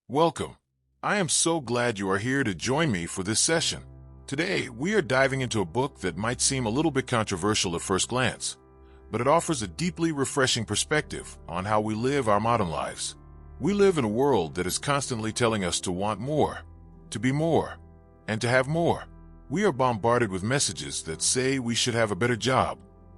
Welcome. I am so glad you are here to join me for this session. Today, we are diving into a book that might seem a little bit controversial at first glance, but it offers a deeply refreshing perspective on how we live our modern lives. We live in a world that is constantly telling us to want more, to be more, and to have more. We are bombarded with messages that say we should have a better job,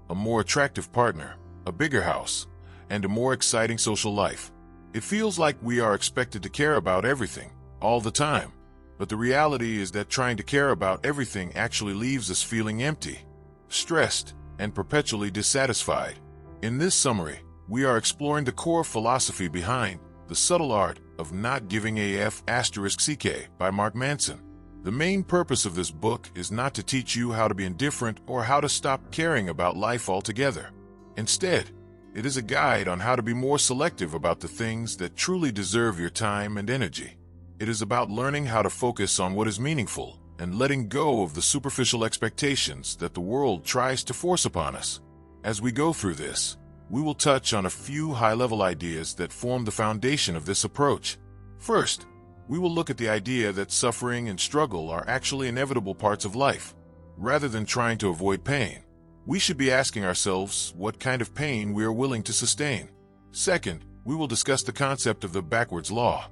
a more attractive partner, a bigger house, and a more exciting social life. It feels like we are expected to care about everything, all the time. But the reality is that trying to care about everything actually leaves us feeling empty, stressed, and perpetually dissatisfied. In this summary, we are exploring the core philosophy behind The Subtle Art of Not Giving a F*** by Manson. The main purpose of this book is not to teach you how to be indifferent or how to stop caring about life altogether. Instead, it is a guide on how to be more selective about the things that truly deserve your time and energy. It is about learning how to focus on what is meaningful and letting go of the superficial expectations that the world tries to force upon us. As we go through this, we will touch on a few high-level ideas that form the foundation of this approach. First, we will look at the idea that suffering and struggle are actually inevitable parts of life. Rather than trying to avoid pain, we should be asking ourselves what kind of pain we are willing to sustain. Second, we will discuss the concept of the backwards law,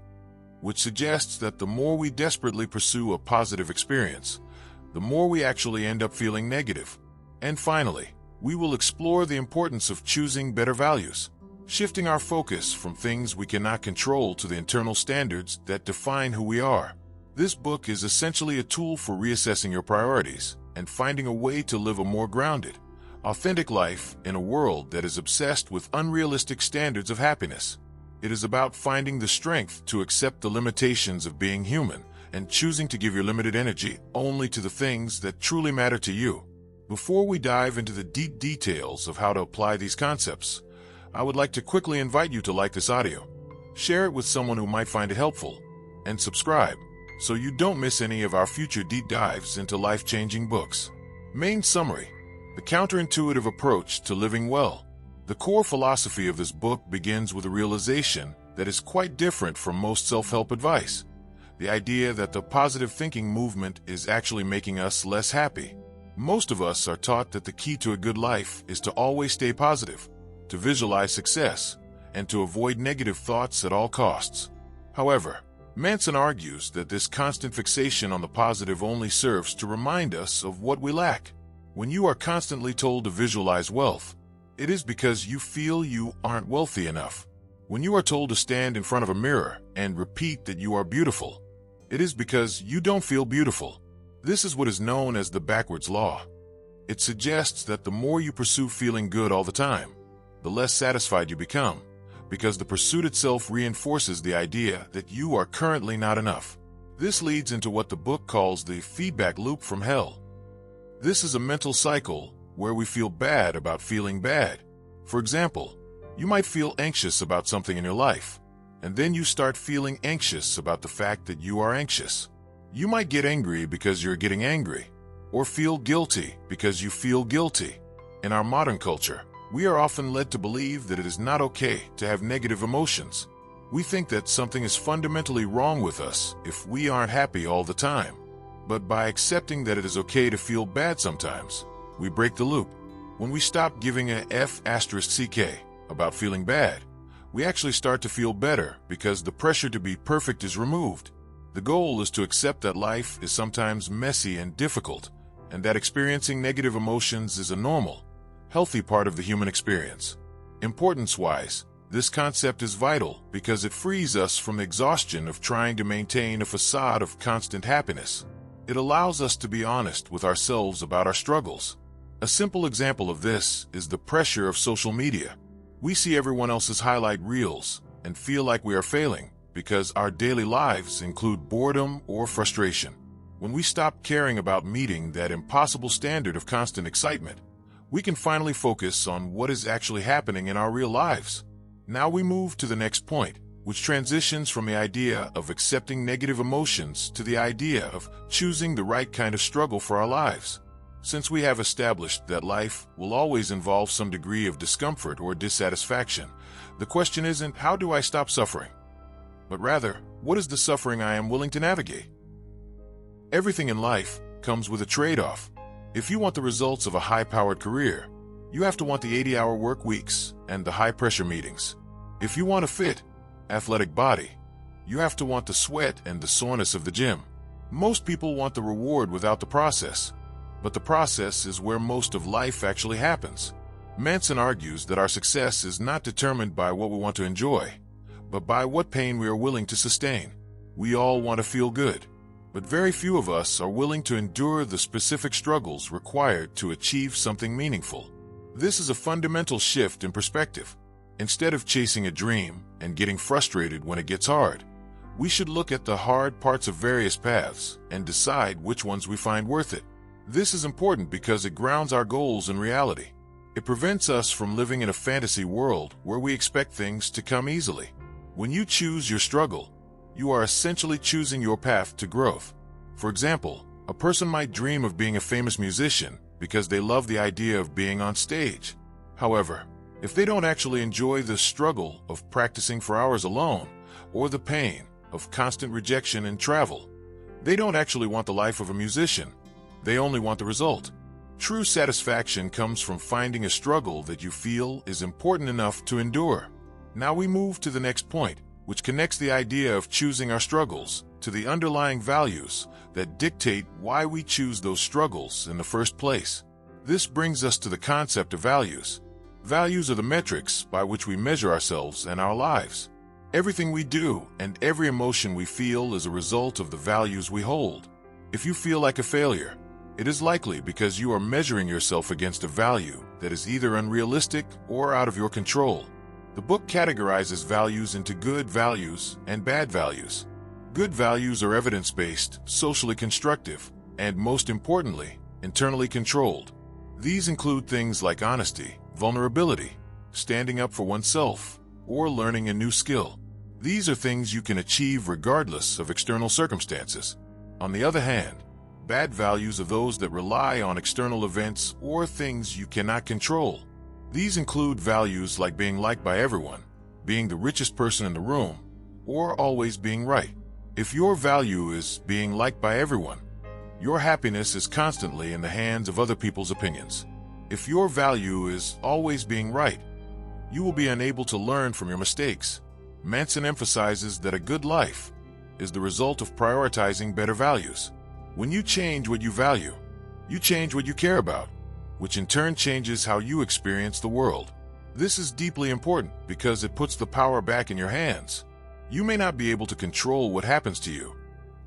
which suggests that the more we desperately pursue a positive experience, the more we actually end up feeling negative. And finally, we will explore the importance of choosing better values, shifting our focus from things we cannot control to the internal standards that define who we are. This book is essentially a tool for reassessing your priorities and finding a way to live a more grounded, authentic life in a world that is obsessed with unrealistic standards of happiness. It is about finding the strength to accept the limitations of being human and choosing to give your limited energy only to the things that truly matter to you. Before we dive into the deep details of how to apply these concepts, I would like to quickly invite you to like this audio, share it with someone who might find it helpful, and subscribe so you don't miss any of our future deep dives into life-changing books. Main summary: the counterintuitive approach to living well. The core philosophy of this book begins with a realization that is quite different from most self-help advice. The idea that the positive thinking movement is actually making us less happy. Most of us are taught that the key to a good life is to always stay positive, to visualize success, and to avoid negative thoughts at all costs. However, Manson argues that this constant fixation on the positive only serves to remind us of what we lack. When you are constantly told to visualize wealth, it is because you feel you aren't wealthy enough. When you are told to stand in front of a mirror and repeat that you are beautiful, it is because you don't feel beautiful. This is what is known as the backwards law. It suggests that the more you pursue feeling good all the time, the less satisfied you become, because the pursuit itself reinforces the idea that you are currently not enough. This leads into what the book calls the feedback loop from hell. This is a mental cycle where we feel bad about feeling bad. For example, you might feel anxious about something in your life, and then you start feeling anxious about the fact that you are anxious. You might get angry because you're getting angry, or feel guilty because you feel guilty. In our modern culture, we are often led to believe that it is not okay to have negative emotions. We think that something is fundamentally wrong with us if we aren't happy all the time. But by accepting that it is okay to feel bad sometimes, we break the loop. When we stop giving a F*** about feeling bad, we actually start to feel better because the pressure to be perfect is removed. The goal is to accept that life is sometimes messy and difficult, and that experiencing negative emotions is a normal, healthy part of the human experience. Importance-wise, this concept is vital because it frees us from the exhaustion of trying to maintain a facade of constant happiness. It allows us to be honest with ourselves about our struggles. A simple example of this is the pressure of social media. We see everyone else's highlight reels and feel like we are failing because our daily lives include boredom or frustration. When we stop caring about meeting that impossible standard of constant excitement, we can finally focus on what is actually happening in our real lives. Now we move to the next point, which transitions from the idea of accepting negative emotions to the idea of choosing the right kind of struggle for our lives. Since we have established that life will always involve some degree of discomfort or dissatisfaction, the question isn't, how do I stop suffering? But rather, What is the suffering I am willing to navigate? Everything in life comes with a trade-off. If you want the results of a high-powered career, you have to want the 80-hour work weeks and the high-pressure meetings. If you want a fit, athletic body, you have to want the sweat and the soreness of the gym. Most people want the reward without the process, but the process is where most of life actually happens. Manson argues that our success is not determined by what we want to enjoy, but by what pain we are willing to sustain. We all want to feel good, but very few of us are willing to endure the specific struggles required to achieve something meaningful. This is a fundamental shift in perspective. Instead of chasing a dream and getting frustrated when it gets hard, we should look at the hard parts of various paths and decide which ones we find worth it. This is important because it grounds our goals in reality. It prevents us from living in a fantasy world where we expect things to come easily. When you choose your struggle, you are essentially choosing your path to growth. For example, a person might dream of being a famous musician because they love the idea of being on stage. However, if they don't actually enjoy the struggle of practicing for hours alone, or the pain of constant rejection and travel, they don't actually want the life of a musician. They only want the result. True satisfaction comes from finding a struggle that you feel is important enough to endure. Now we move to the next point, which connects the idea of choosing our struggles to the underlying values that dictate why we choose those struggles in the first place. This brings us to the concept of values. Values are the metrics by which we measure ourselves and our lives. Everything we do and every emotion we feel is a result of the values we hold. If you feel like a failure, it is likely because you are measuring yourself against a value that is either unrealistic or out of your control. The book categorizes values into good values and bad values. Good values are evidence-based, socially constructive, and most importantly, internally controlled. These include things like honesty, vulnerability, standing up for oneself, or learning a new skill. These are things you can achieve regardless of external circumstances. On the other hand, bad values are those that rely on external events or things you cannot control. These include values like being liked by everyone, being the richest person in the room, or always being right. If your value is being liked by everyone, your happiness is constantly in the hands of other people's opinions. If your value is always being right, you will be unable to learn from your mistakes. Manson emphasizes that a good life is the result of prioritizing better values. When you change what you value, you change what you care about, which in turn changes how you experience the world. This is deeply important because it puts the power back in your hands. You may not be able to control what happens to you,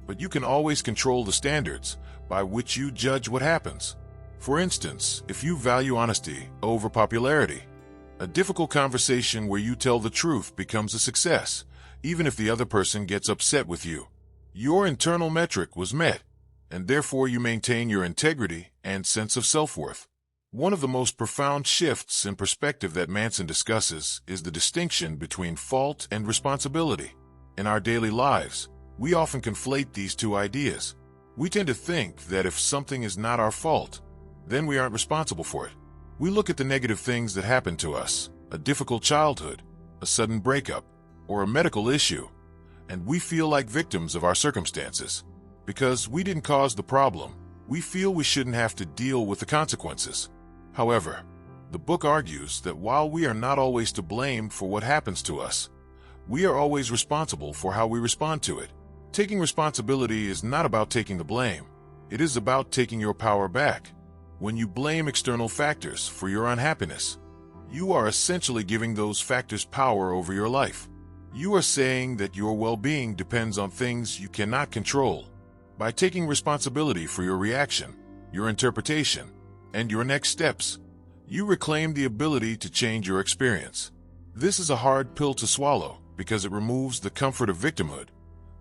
but you can always control the standards by which you judge what happens. For instance, if you value honesty over popularity, a difficult conversation where you tell the truth becomes a success, even if the other person gets upset with you. Your internal metric was met, and therefore you maintain your integrity and sense of self-worth. One of the most profound shifts in perspective that Manson discusses is the distinction between fault and responsibility. In our daily lives, we often conflate these two ideas. We tend to think that if something is not our fault, then we aren't responsible for it. We look at the negative things that happen to us, a difficult childhood, a sudden breakup, or a medical issue, and we feel like victims of our circumstances. Because we didn't cause the problem, we feel we shouldn't have to deal with the consequences. However, the book argues that while we are not always to blame for what happens to us, we are always responsible for how we respond to it. Taking responsibility is not about taking the blame. It is about taking your power back. When you blame external factors for your unhappiness, you are essentially giving those factors power over your life. You are saying that your well-being depends on things you cannot control. By taking responsibility for your reaction, your interpretation, and your next steps, you reclaim the ability to change your experience. This is a hard pill to swallow because it removes the comfort of victimhood,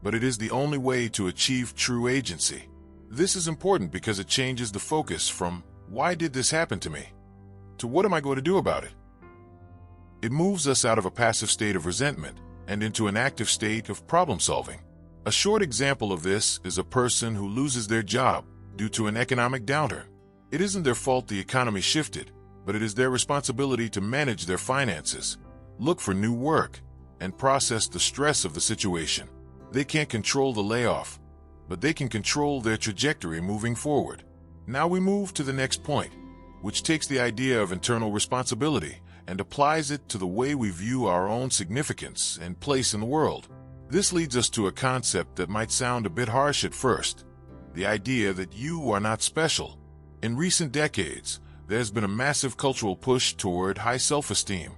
but it is the only way to achieve true agency. This is important because it changes the focus from "why did this happen to me?" to "what am I going to do about it?" It moves us out of a passive state of resentment and into an active state of problem solving. A short example of this is a person who loses their job due to an economic downturn. It isn't their fault the economy shifted, but it is their responsibility to manage their finances, look for new work, and process the stress of the situation. They can't control the layoff, but they can control their trajectory moving forward. Now we move to the next point, which takes the idea of internal responsibility and applies it to the way we view our own significance and place in the world. This leads us to a concept that might sound a bit harsh at first, the idea that you are not special. In recent decades, there's been a massive cultural push toward high self-esteem,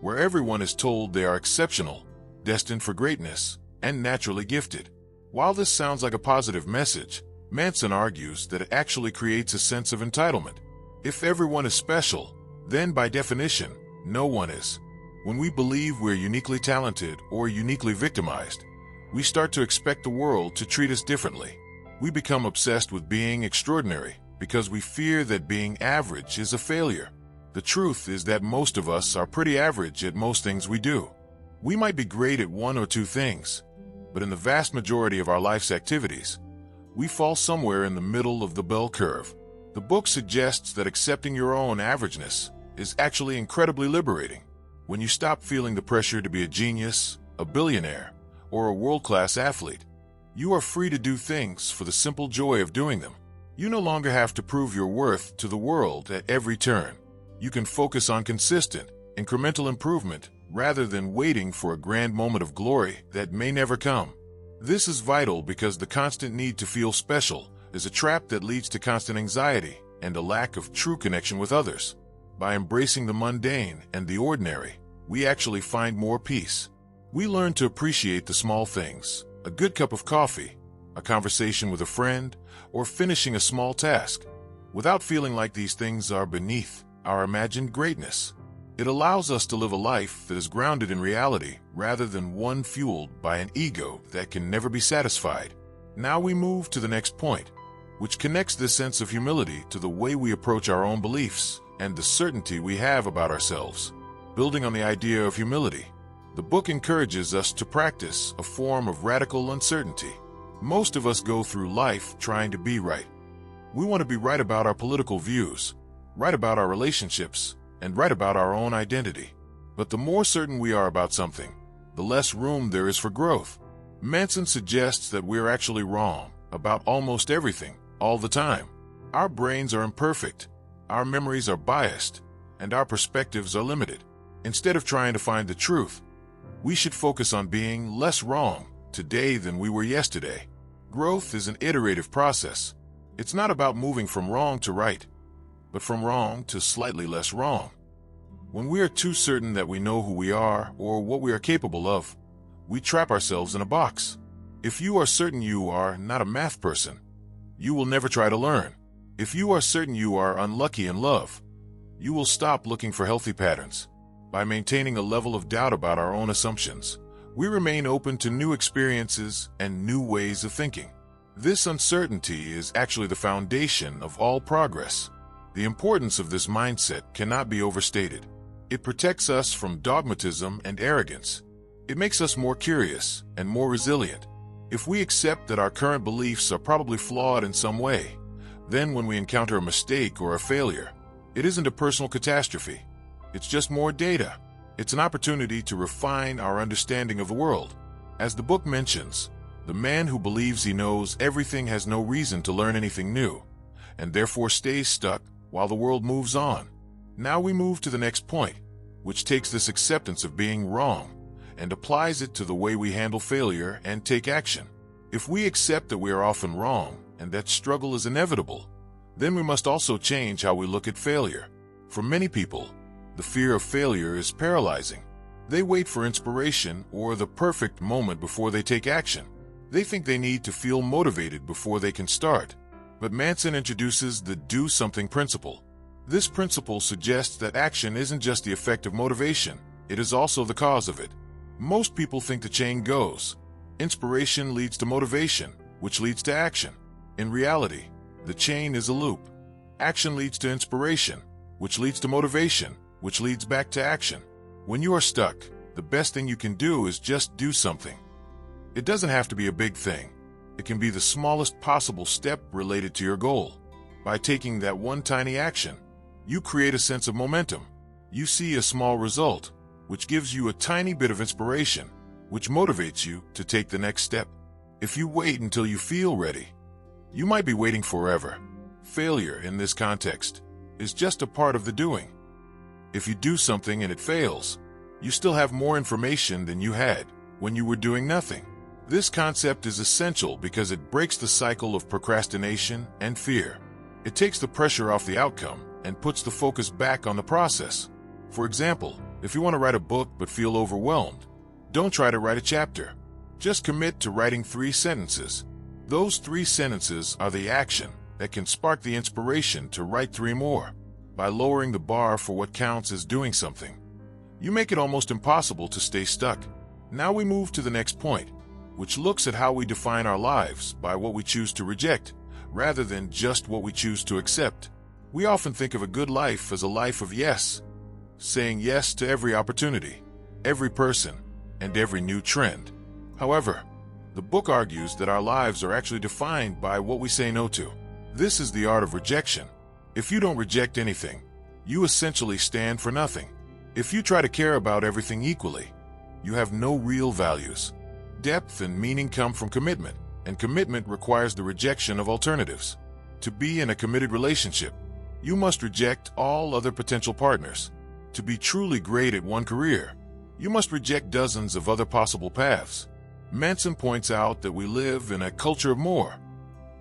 where everyone is told they are exceptional, destined for greatness, and naturally gifted. While this sounds like a positive message, Manson argues that it actually creates a sense of entitlement. If everyone is special, then by definition, no one is. When we believe we're uniquely talented or uniquely victimized, we start to expect the world to treat us differently. We become obsessed with being extraordinary because we fear that being average is a failure. The truth is that most of us are pretty average at most things we do. We might be great at one or two things, but in the vast majority of our life's activities, we fall somewhere in the middle of the bell curve. The book suggests that accepting your own averageness is actually incredibly liberating. When you stop feeling the pressure to be a genius, a billionaire, or a world-class athlete, you are free to do things for the simple joy of doing them. You no longer have to prove your worth to the world at every turn. You can focus on consistent, incremental improvement rather than waiting for a grand moment of glory that may never come. This is vital because the constant need to feel special is a trap that leads to constant anxiety and a lack of true connection with others. By embracing the mundane and the ordinary, we actually find more peace. We learn to appreciate the small things, a good cup of coffee, a conversation with a friend, or finishing a small task, without feeling like these things are beneath our imagined greatness. It allows us to live a life that is grounded in reality rather than one fueled by an ego that can never be satisfied. Now we move to the next point, which connects this sense of humility to the way we approach our own beliefs and the certainty we have about ourselves. Building on the idea of humility, the book encourages us to practice a form of radical uncertainty. Most of us go through life trying to be right. We want to be right about our political views, right about our relationships, and right about our own identity. But the more certain we are about something, the less room there is for growth. Manson suggests that we're actually wrong about almost everything, all the time. Our brains are imperfect, our memories are biased, and our perspectives are limited. Instead of trying to find the truth, we should focus on being less wrong today than we were yesterday. Growth is an iterative process. It's not about moving from wrong to right, but from wrong to slightly less wrong. When we are too certain that we know who we are or what we are capable of, we trap ourselves in a box. If you are certain you are not a math person, you will never try to learn. If you are certain you are unlucky in love, you will stop looking for healthy patterns. By maintaining a level of doubt about our own assumptions, we remain open to new experiences and new ways of thinking. This uncertainty is actually the foundation of all progress. The importance of this mindset cannot be overstated. It protects us from dogmatism and arrogance. It makes us more curious and more resilient. If we accept that our current beliefs are probably flawed in some way, then when we encounter a mistake or a failure, it isn't a personal catastrophe. It's just more data. It's an opportunity to refine our understanding of the world. As the book mentions, the man who believes he knows everything has no reason to learn anything new, and therefore stays stuck while the world moves on. Now we move to the next point, which takes this acceptance of being wrong and applies it to the way we handle failure and take action. If we accept that we are often wrong and that struggle is inevitable, then we must also change how we look at failure. For many people, the fear of failure is paralyzing. They wait for inspiration or the perfect moment before they take action. They think they need to feel motivated before they can start. But Manson introduces the do something principle. This principle suggests that action isn't just the effect of motivation, it is also the cause of it. Most people think the chain goes. Inspiration leads to motivation, which leads to action. In reality, the chain is a loop. Action leads to inspiration, which leads to motivation, which leads back to action. When you are stuck, the best thing you can do is just do something. It doesn't have to be a big thing. It can be the smallest possible step related to your goal. By taking that one tiny action, you create a sense of momentum. You see a small result, which gives you a tiny bit of inspiration, which motivates you to take the next step. If you wait until you feel ready, you might be waiting forever. Failure in this context is just a part of the doing. If you do something and it fails, you still have more information than you had when you were doing nothing. This concept is essential because it breaks the cycle of procrastination and fear. It takes the pressure off the outcome and puts the focus back on the process. For example, if you want to write a book but feel overwhelmed, don't try to write a chapter. Just commit to writing 3 sentences. Those 3 sentences are the action that can spark the inspiration to write 3 more. By lowering the bar for what counts as doing something, you make it almost impossible to stay stuck. Now we move to the next point, which looks at how we define our lives by what we choose to reject, rather than just what we choose to accept. We often think of a good life as a life of yes, saying yes to every opportunity, every person, and every new trend. However, the book argues that our lives are actually defined by what we say no to. This is the art of rejection. If you don't reject anything, you essentially stand for nothing. If you try to care about everything equally, you have no real values. Depth and meaning come from commitment, and commitment requires the rejection of alternatives. To be in a committed relationship, you must reject all other potential partners. To be truly great at one career, you must reject dozens of other possible paths. Manson points out that we live in a culture of more,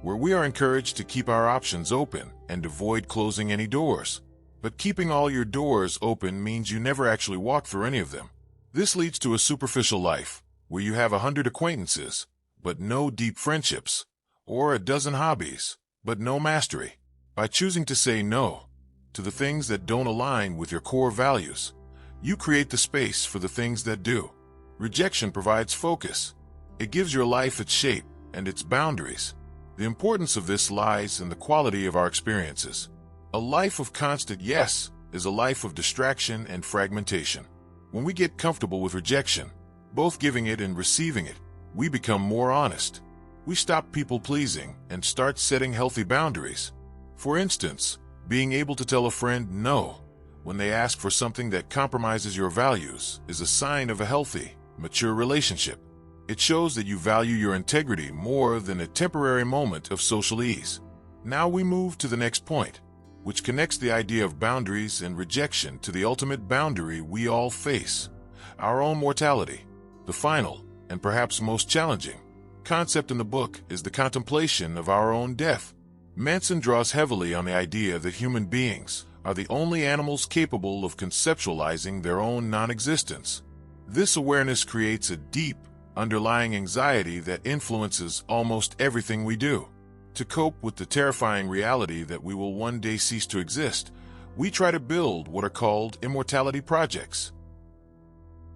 where we are encouraged to keep our options open and avoid closing any doors. But keeping all your doors open means you never actually walk through any of them. This leads to a superficial life, where you have 100 acquaintances, but no deep friendships, or a dozen hobbies, but no mastery. By choosing to say no to the things that don't align with your core values, you create the space for the things that do. Rejection provides focus. It gives your life its shape and its boundaries. The importance of this lies in the quality of our experiences. A life of constant yes is a life of distraction and fragmentation. When we get comfortable with rejection, both giving it and receiving it, we become more honest. We stop people-pleasing and start setting healthy boundaries. For instance, being able to tell a friend no when they ask for something that compromises your values is a sign of a healthy, mature relationship. It shows that you value your integrity more than a temporary moment of social ease. Now we move to the next point, which connects the idea of boundaries and rejection to the ultimate boundary we all face, our own mortality. The final, and perhaps most challenging, concept in the book is the contemplation of our own death. Manson draws heavily on the idea that human beings are the only animals capable of conceptualizing their own non-existence. This awareness creates a deep, underlying anxiety that influences almost everything we do. To cope with the terrifying reality that we will one day cease to exist, we try to build what are called immortality projects.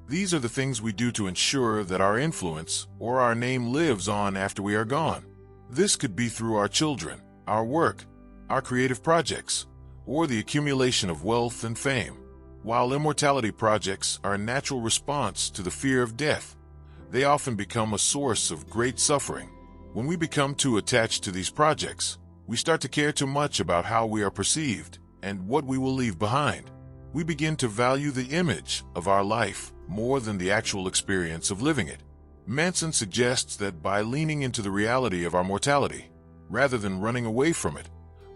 These are the things we do to ensure that our influence or our name lives on after we are gone. This could be through our children, our work, our creative projects, or the accumulation of wealth and fame. While immortality projects are a natural response to the fear of death, they often become a source of great suffering. When we become too attached to these projects, we start to care too much about how we are perceived and what we will leave behind. We begin to value the image of our life more than the actual experience of living it. Manson suggests that by leaning into the reality of our mortality, rather than running away from it,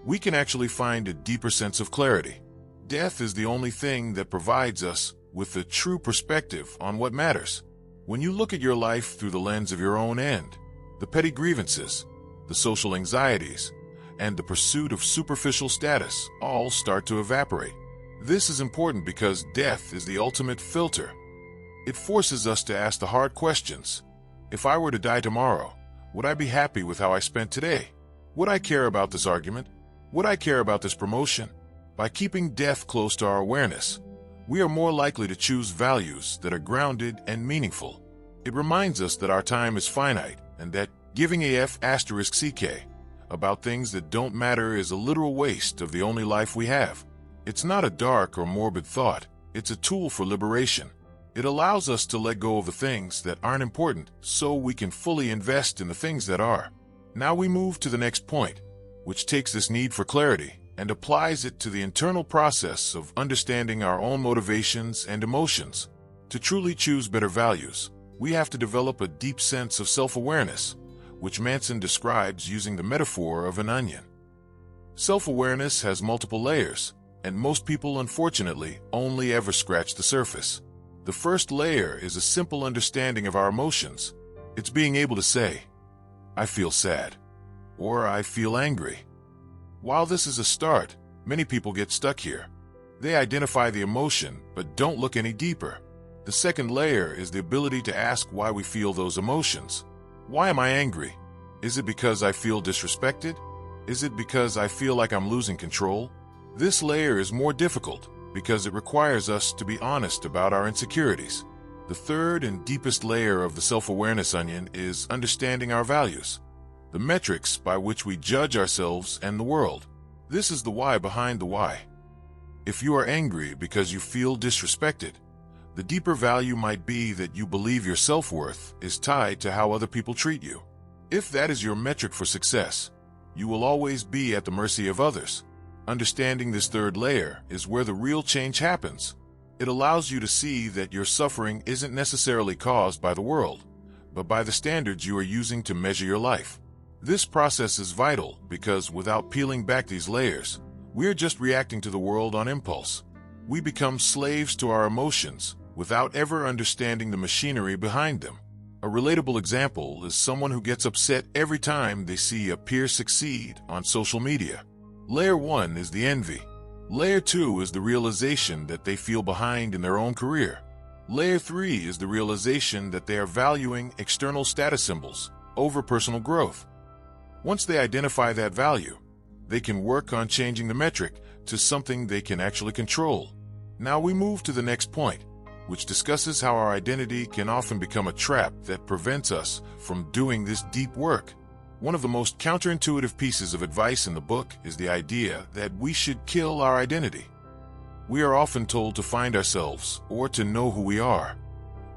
we can actually find a deeper sense of clarity. Death is the only thing that provides us with a true perspective on what matters. When you look at your life through the lens of your own end, the petty grievances, the social anxieties, and the pursuit of superficial status all start to evaporate. This is important because death is the ultimate filter. It forces us to ask the hard questions. If I were to die tomorrow, would I be happy with how I spent today? Would I care about this argument? Would I care about this promotion? By keeping death close to our awareness, we are more likely to choose values that are grounded and meaningful. It reminds us that our time is finite and that giving a f***ck about things that don't matter is a literal waste of the only life we have. It's not a dark or morbid thought. It's a tool for liberation. It allows us to let go of the things that aren't important so we can fully invest in the things that are. Now we move to the next point, which takes this need for clarity and applies it to the internal process of understanding our own motivations and emotions. To truly choose better values, we have to develop a deep sense of self-awareness, which Manson describes using the metaphor of an onion. Self-awareness has multiple layers, and most people, unfortunately, only ever scratch the surface. The first layer is a simple understanding of our emotions. It's being able to say, "I feel sad," or "I feel angry." While this is a start, many people get stuck here. They identify the emotion, but don't look any deeper. The second layer is the ability to ask why we feel those emotions. Why am I angry? Is it because I feel disrespected? Is it because I feel like I'm losing control? This layer is more difficult because it requires us to be honest about our insecurities. The third and deepest layer of the self-awareness onion is understanding our values, the metrics by which we judge ourselves and the world. This is the why behind the why. If you are angry because you feel disrespected, the deeper value might be that you believe your self-worth is tied to how other people treat you. If that is your metric for success, you will always be at the mercy of others. Understanding this third layer is where the real change happens. It allows you to see that your suffering isn't necessarily caused by the world, but by the standards you are using to measure your life. This process is vital because without peeling back these layers, we're just reacting to the world on impulse. We become slaves to our emotions without ever understanding the machinery behind them. A relatable example is someone who gets upset every time they see a peer succeed on social media. Layer 1 is the envy. Layer 2 is the realization that they feel behind in their own career. Layer 3 is the realization that they are valuing external status symbols over personal growth. Once they identify that value, they can work on changing the metric to something they can actually control. Now we move to the next point, which discusses how our identity can often become a trap that prevents us from doing this deep work. One of the most counterintuitive pieces of advice in the book is the idea that we should kill our identity. We are often told to find ourselves or to know who we are.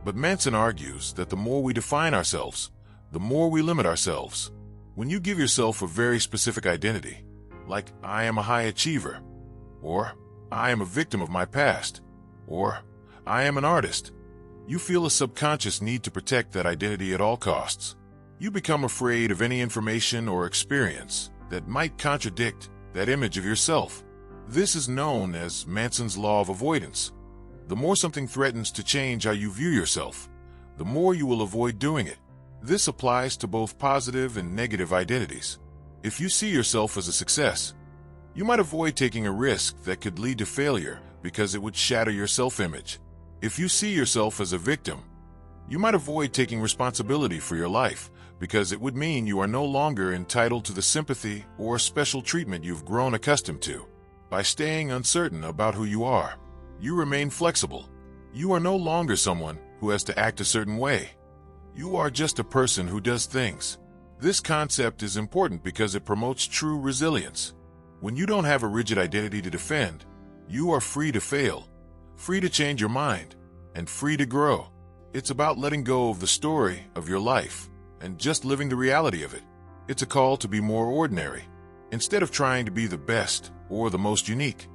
But Manson argues that the more we define ourselves, the more we limit ourselves. When you give yourself a very specific identity, like "I am a high achiever," or "I am a victim of my past," or "I am an artist," you feel a subconscious need to protect that identity at all costs. You become afraid of any information or experience that might contradict that image of yourself. This is known as Manson's law of avoidance. The more something threatens to change how you view yourself, the more you will avoid doing it. This applies to both positive and negative identities. If you see yourself as a success, you might avoid taking a risk that could lead to failure because it would shatter your self-image. If you see yourself as a victim, you might avoid taking responsibility for your life because it would mean you are no longer entitled to the sympathy or special treatment you've grown accustomed to. By staying uncertain about who you are, you remain flexible. You are no longer someone who has to act a certain way. You are just a person who does things. This concept is important because it promotes true resilience. When you don't have a rigid identity to defend, you are free to fail, free to change your mind, and free to grow. It's about letting go of the story of your life and just living the reality of it. It's a call to be more ordinary. Instead of trying to be the best or the most unique,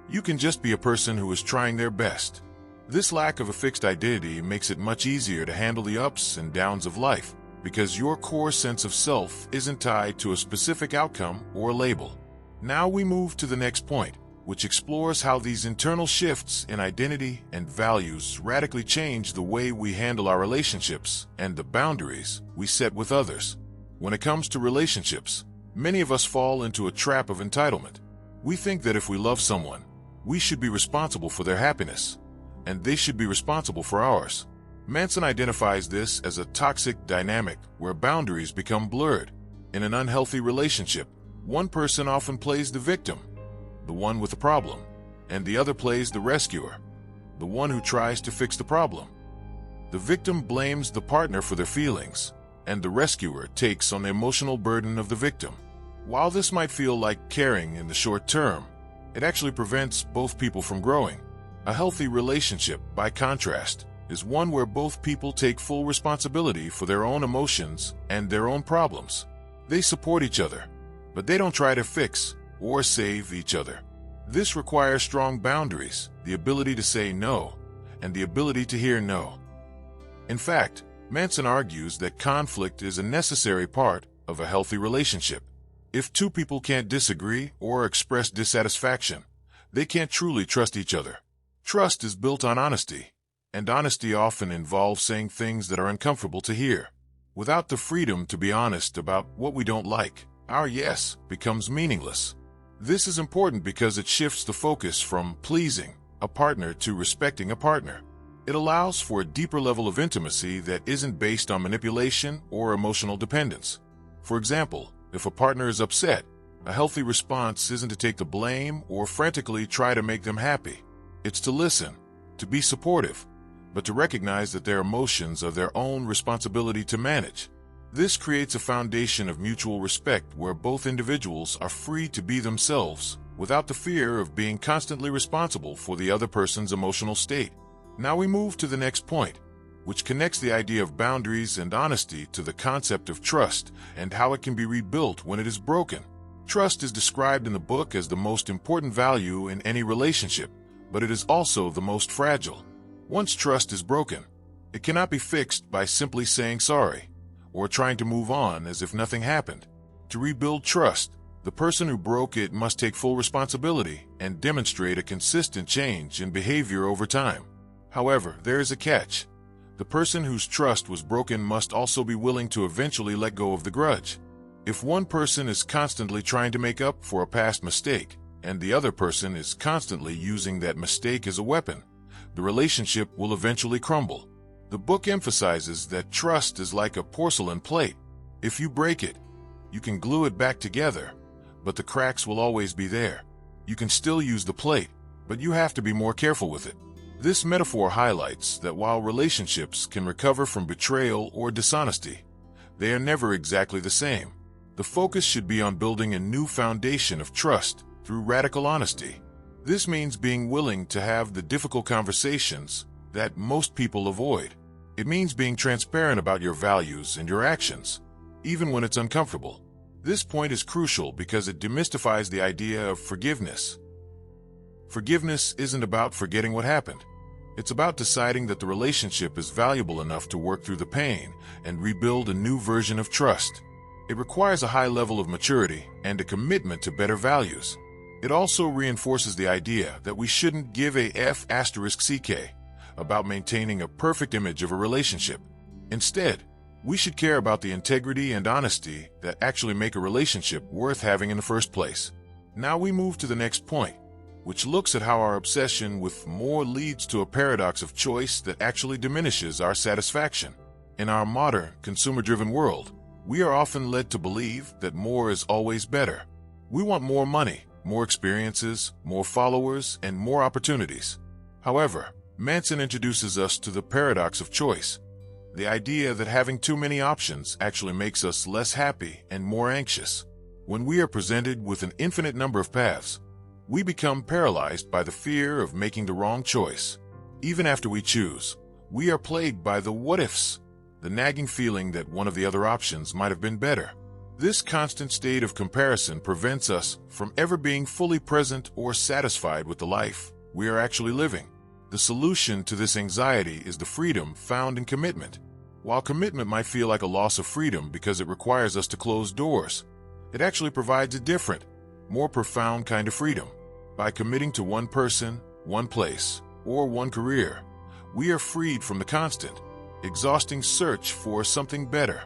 you can just be a person who is trying their best. This lack of a fixed identity makes it much easier to handle the ups and downs of life because your core sense of self isn't tied to a specific outcome or label. Now we move to the next point, which explores how these internal shifts in identity and values radically change the way we handle our relationships and the boundaries we set with others. When it comes to relationships, many of us fall into a trap of entitlement. We think that if we love someone, we should be responsible for their happiness, and they should be responsible for ours. Manson identifies this as a toxic dynamic where boundaries become blurred. In an unhealthy relationship, one person often plays the victim, the one with the problem, and the other plays the rescuer, the one who tries to fix the problem. The victim blames the partner for their feelings, and the rescuer takes on the emotional burden of the victim. While this might feel like caring in the short term, it actually prevents both people from growing. A healthy relationship, by contrast, is one where both people take full responsibility for their own emotions and their own problems. They support each other, but they don't try to fix or save each other. This requires strong boundaries, the ability to say no, and the ability to hear no. In fact, Manson argues that conflict is a necessary part of a healthy relationship. If two people can't disagree or express dissatisfaction, they can't truly trust each other. Trust is built on honesty, and honesty often involves saying things that are uncomfortable to hear. Without the freedom to be honest about what we don't like, our yes becomes meaningless. This is important because it shifts the focus from pleasing a partner to respecting a partner. It allows for a deeper level of intimacy that isn't based on manipulation or emotional dependence. For example, if a partner is upset, a healthy response isn't to take the blame or frantically try to make them happy. It's to listen, to be supportive, but to recognize that their emotions are their own responsibility to manage. This creates a foundation of mutual respect where both individuals are free to be themselves without the fear of being constantly responsible for the other person's emotional state. Now we move to the next point, which connects the idea of boundaries and honesty to the concept of trust and how it can be rebuilt when it is broken. Trust is described in the book as the most important value in any relationship, but it is also the most fragile. Once trust is broken, it cannot be fixed by simply saying sorry or trying to move on as if nothing happened. To rebuild trust, the person who broke it must take full responsibility and demonstrate a consistent change in behavior over time. However, there is a catch. The person whose trust was broken must also be willing to eventually let go of the grudge. If one person is constantly trying to make up for a past mistake, and the other person is constantly using that mistake as a weapon, the relationship will eventually crumble. The book emphasizes that trust is like a porcelain plate. If you break it, you can glue it back together, but the cracks will always be there. You can still use the plate, but you have to be more careful with it. This metaphor highlights that while relationships can recover from betrayal or dishonesty, they are never exactly the same. The focus should be on building a new foundation of trust through radical honesty. This means being willing to have the difficult conversations that most people avoid. It means being transparent about your values and your actions, even when it's uncomfortable. This point is crucial because it demystifies the idea of forgiveness. Forgiveness isn't about forgetting what happened. It's about deciding that the relationship is valuable enough to work through the pain and rebuild a new version of trust. It requires a high level of maturity and a commitment to better values. It also reinforces the idea that we shouldn't give a F***ck about maintaining a perfect image of a relationship. Instead, we should care about the integrity and honesty that actually make a relationship worth having in the first place. Now we move to the next point, which looks at how our obsession with more leads to a paradox of choice that actually diminishes our satisfaction. In our modern, consumer-driven world, we are often led to believe that more is always better. We want more money, more experiences, more followers, and more opportunities. However, Manson introduces us to the paradox of choice, the idea that having too many options actually makes us less happy and more anxious. When we are presented with an infinite number of paths, we become paralyzed by the fear of making the wrong choice. Even after we choose, we are plagued by the what-ifs, the nagging feeling that one of the other options might have been better. This constant state of comparison prevents us from ever being fully present or satisfied with the life we are actually living. The solution to this anxiety is the freedom found in commitment. While commitment might feel like a loss of freedom because it requires us to close doors, it actually provides a different, more profound kind of freedom. By committing to one person, one place, or one career, we are freed from the constant, exhausting search for something better.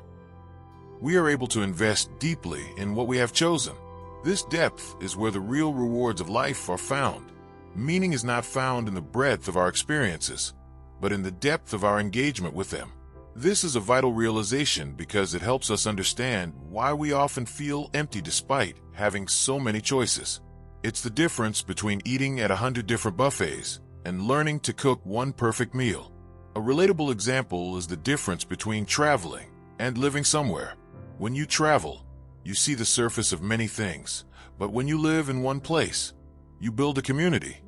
We are able to invest deeply in what we have chosen. This depth is where the real rewards of life are found. Meaning is not found in the breadth of our experiences, but in the depth of our engagement with them. This is a vital realization because it helps us understand why we often feel empty despite having so many choices. It's the difference between eating at 100 different buffets and learning to cook one perfect meal. A relatable example is the difference between traveling and living somewhere. When you travel, you see the surface of many things, but when you live in one place, you build a community.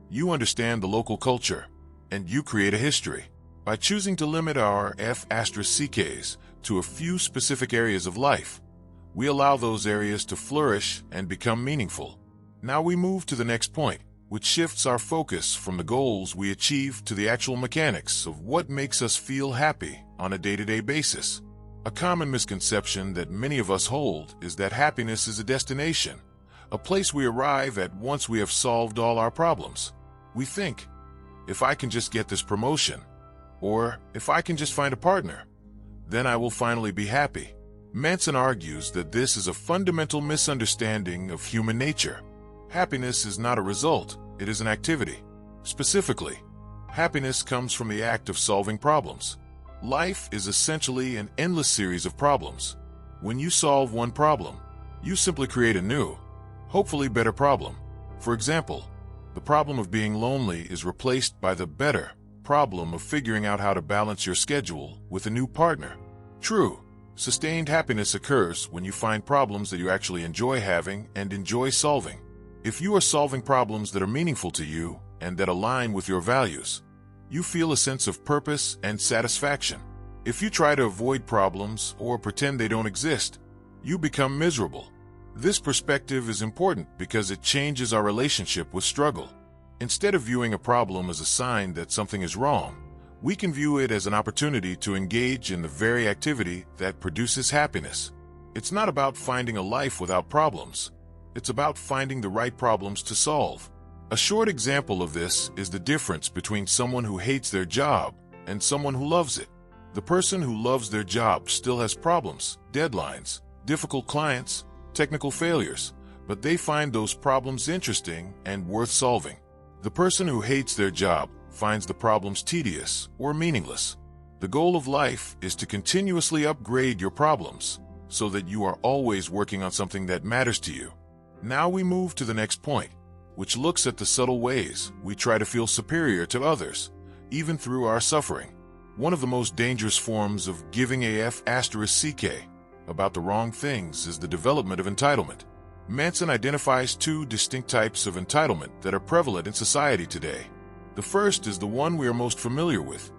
You understand the local culture, and you create a history. By choosing to limit our F***ck's to a few specific areas of life, we allow those areas to flourish and become meaningful. Now we move to the next point, which shifts our focus from the goals we achieve to the actual mechanics of what makes us feel happy on a day-to-day basis. A common misconception that many of us hold is that happiness is a destination, a place we arrive at once we have solved all our problems. We think, if I can just get this promotion, or if I can just find a partner, then I will finally be happy. Manson argues that this is a fundamental misunderstanding of human nature. Happiness is not a result, it is an activity. Specifically, happiness comes from the act of solving problems. Life is essentially an endless series of problems. When you solve one problem, you simply create a new, hopefully better problem. For example, the problem of being lonely is replaced by the better problem of figuring out how to balance your schedule with a new partner. True, sustained happiness occurs when you find problems that you actually enjoy having and enjoy solving. If you are solving problems that are meaningful to you and that align with your values, you feel a sense of purpose and satisfaction. If you try to avoid problems or pretend they don't exist, you become miserable. This perspective is important because it changes our relationship with struggle. Instead of viewing a problem as a sign that something is wrong, we can view it as an opportunity to engage in the very activity that produces happiness. It's not about finding a life without problems. It's about finding the right problems to solve. A short example of this is the difference between someone who hates their job and someone who loves it. The person who loves their job still has problems, deadlines, difficult clients, technical failures, but they find those problems interesting and worth solving. The person who hates their job finds the problems tedious or meaningless. The goal of life is to continuously upgrade your problems so that you are always working on something that matters to you. Now we move to the next point, which looks at the subtle ways we try to feel superior to others, even through our suffering. One of the most dangerous forms of giving a f***ck about the wrong things is the development of entitlement. Manson identifies two distinct types of entitlement that are prevalent in society today. The first is the one we are most familiar with,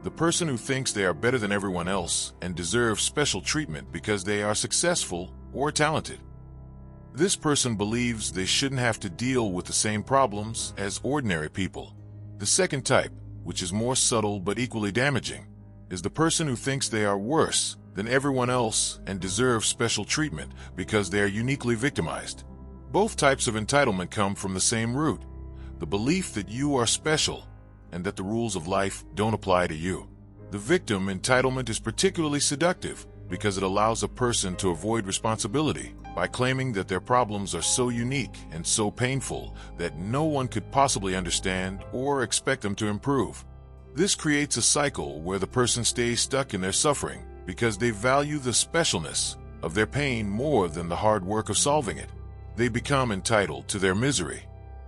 the person who thinks they are better than everyone else and deserves special treatment because they are successful or talented. This person believes they shouldn't have to deal with the same problems as ordinary people. The second type, which is more subtle but equally damaging, is the person who thinks they are worse than everyone else and deserve special treatment because they are uniquely victimized. Both types of entitlement come from the same root, the belief that you are special and that the rules of life don't apply to you. The victim entitlement is particularly seductive because it allows a person to avoid responsibility by claiming that their problems are so unique and so painful that no one could possibly understand or expect them to improve. This creates a cycle where the person stays stuck in their suffering because they value the specialness of their pain more than the hard work of solving it. They become entitled to their misery,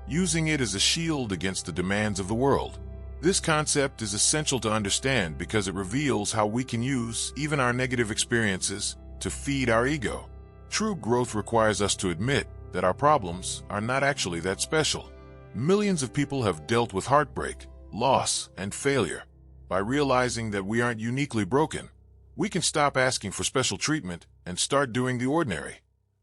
using it as a shield against the demands of the world. This concept is essential to understand because it reveals how we can use even our negative experiences to feed our ego. True growth requires us to admit that our problems are not actually that special. Millions of people have dealt with heartbreak, loss, and failure. By realizing that we aren't uniquely broken, we can stop asking for special treatment and start doing the ordinary,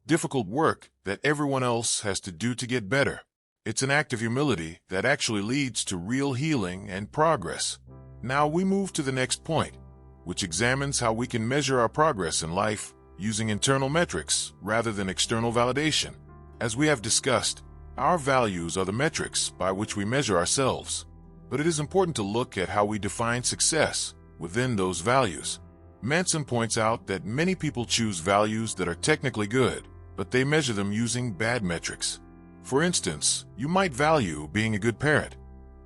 difficult work that everyone else has to do to get better. It's an act of humility that actually leads to real healing and progress. Now we move to the next point, which examines how we can measure our progress in life using internal metrics rather than external validation. As we have discussed, our values are the metrics by which we measure ourselves, but it is important to look at how we define success within those values. Manson points out that many people choose values that are technically good, but they measure them using bad metrics. For instance, you might value being a good parent,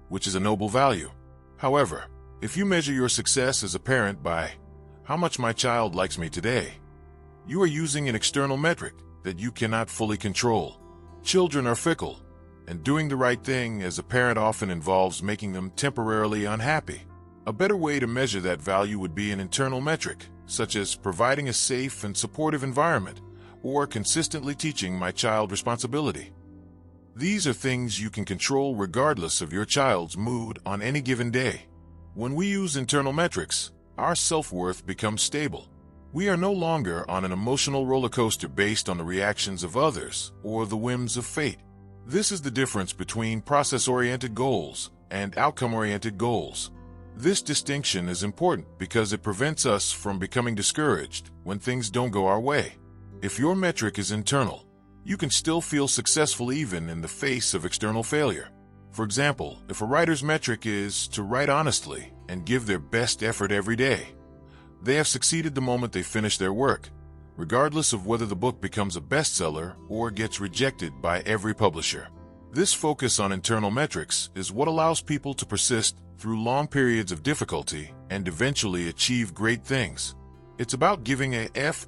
which is a noble value. However, if you measure your success as a parent by how much my child likes me today, you are using an external metric that you cannot fully control. Children are fickle, and doing the right thing as a parent often involves making them temporarily unhappy. A better way to measure that value would be an internal metric, such as providing a safe and supportive environment, or consistently teaching my child responsibility. These are things you can control regardless of your child's mood on any given day. When we use internal metrics, our self-worth becomes stable. We are no longer on an emotional roller coaster based on the reactions of others or the whims of fate. This is the difference between process-oriented goals and outcome-oriented goals. This distinction is important because it prevents us from becoming discouraged when things don't go our way. If your metric is internal, you can still feel successful even in the face of external failure. For example, if a writer's metric is to write honestly and give their best effort every day, they have succeeded the moment they finish their work, regardless of whether the book becomes a bestseller or gets rejected by every publisher. This focus on internal metrics is what allows people to persist through long periods of difficulty and eventually achieve great things. It's about giving a F***,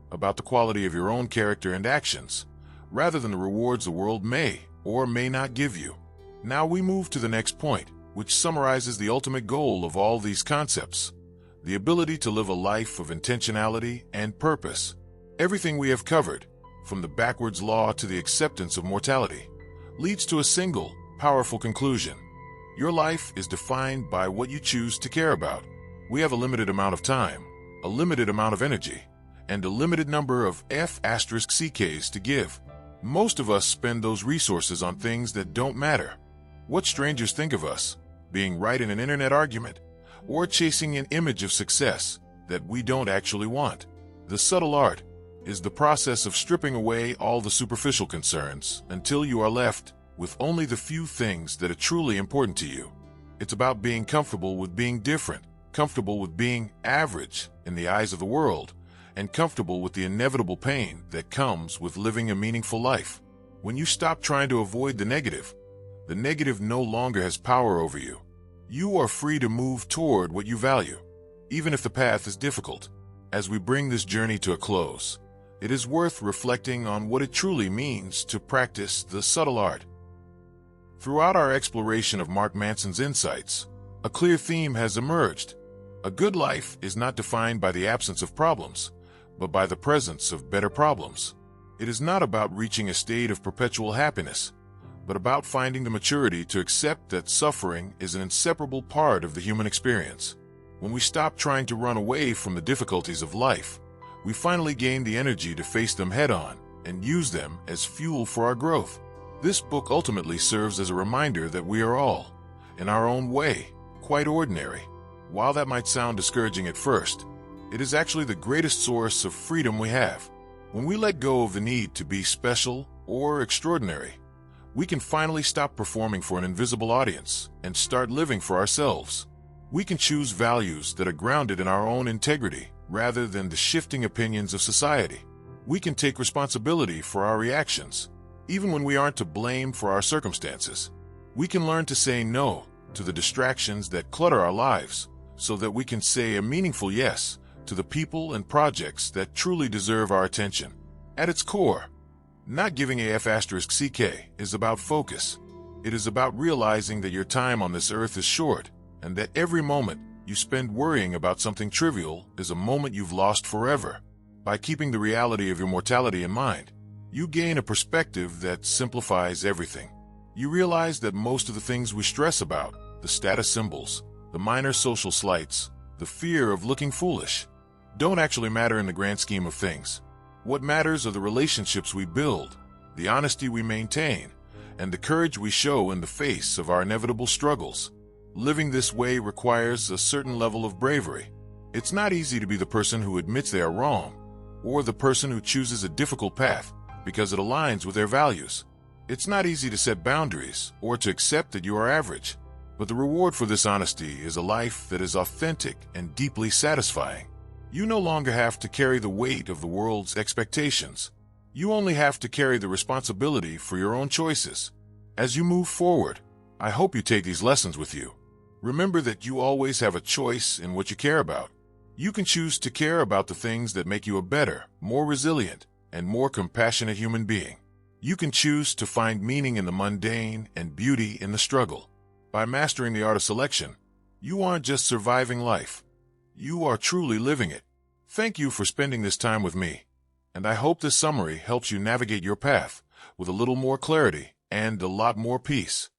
about the quality of your own character and actions, rather than the rewards the world may or may not give you. Now we move to the next point, which summarizes the ultimate goal of all these concepts: the ability to live a life of intentionality and purpose. Everything we have covered, from the backwards law to the acceptance of mortality, leads to a single, powerful conclusion. Your life is defined by what you choose to care about. We have a limited amount of time, a limited amount of energy, and a limited number of F***s to give. Most of us spend those resources on things that don't matter. What strangers think of us, being right in an internet argument, or chasing an image of success that we don't actually want. The subtle art is the process of stripping away all the superficial concerns until you are left with only the few things that are truly important to you. It's about being comfortable with being different, comfortable with being average in the eyes of the world, and comfortable with the inevitable pain that comes with living a meaningful life. When you stop trying to avoid the negative no longer has power over you. You are free to move toward what you value, even if the path is difficult. As we bring this journey to a close, it is worth reflecting on what it truly means to practice the subtle art. Throughout our exploration of Mark Manson's insights, a clear theme has emerged. A good life is not defined by the absence of problems, but by the presence of better problems. It is not about reaching a state of perpetual happiness, but about finding the maturity to accept that suffering is an inseparable part of the human experience. When we stop trying to run away from the difficulties of life, we finally gain the energy to face them head-on and use them as fuel for our growth. This book ultimately serves as a reminder that we are all, in our own way, quite ordinary. While that might sound discouraging at first, it is actually the greatest source of freedom we have. When we let go of the need to be special or extraordinary, we can finally stop performing for an invisible audience and start living for ourselves. We can choose values that are grounded in our own integrity rather than the shifting opinions of society. We can take responsibility for our reactions, even when we aren't to blame for our circumstances. We can learn to say no to the distractions that clutter our lives so that we can say a meaningful yes to the people and projects that truly deserve our attention. At its core, not giving a F*** is about focus. It is about realizing that your time on this earth is short, and that every moment you spend worrying about something trivial is a moment you've lost forever. By keeping the reality of your mortality in mind, you gain a perspective that simplifies everything. You realize that most of the things we stress about, the status symbols, the minor social slights, the fear of looking foolish, don't actually matter in the grand scheme of things. What matters are the relationships we build, the honesty we maintain, and the courage we show in the face of our inevitable struggles. Living this way requires a certain level of bravery. It's not easy to be the person who admits they are wrong, or the person who chooses a difficult path because it aligns with their values. It's not easy to set boundaries or to accept that you are average. But the reward for this honesty is a life that is authentic and deeply satisfying. You no longer have to carry the weight of the world's expectations. You only have to carry the responsibility for your own choices. As you move forward, I hope you take these lessons with you. Remember that you always have a choice in what you care about. You can choose to care about the things that make you a better, more resilient, and more compassionate human being. You can choose to find meaning in the mundane and beauty in the struggle. By mastering the art of selection, you aren't just surviving life. You are truly living it. Thank you for spending this time with me, and I hope this summary helps you navigate your path with a little more clarity and a lot more peace.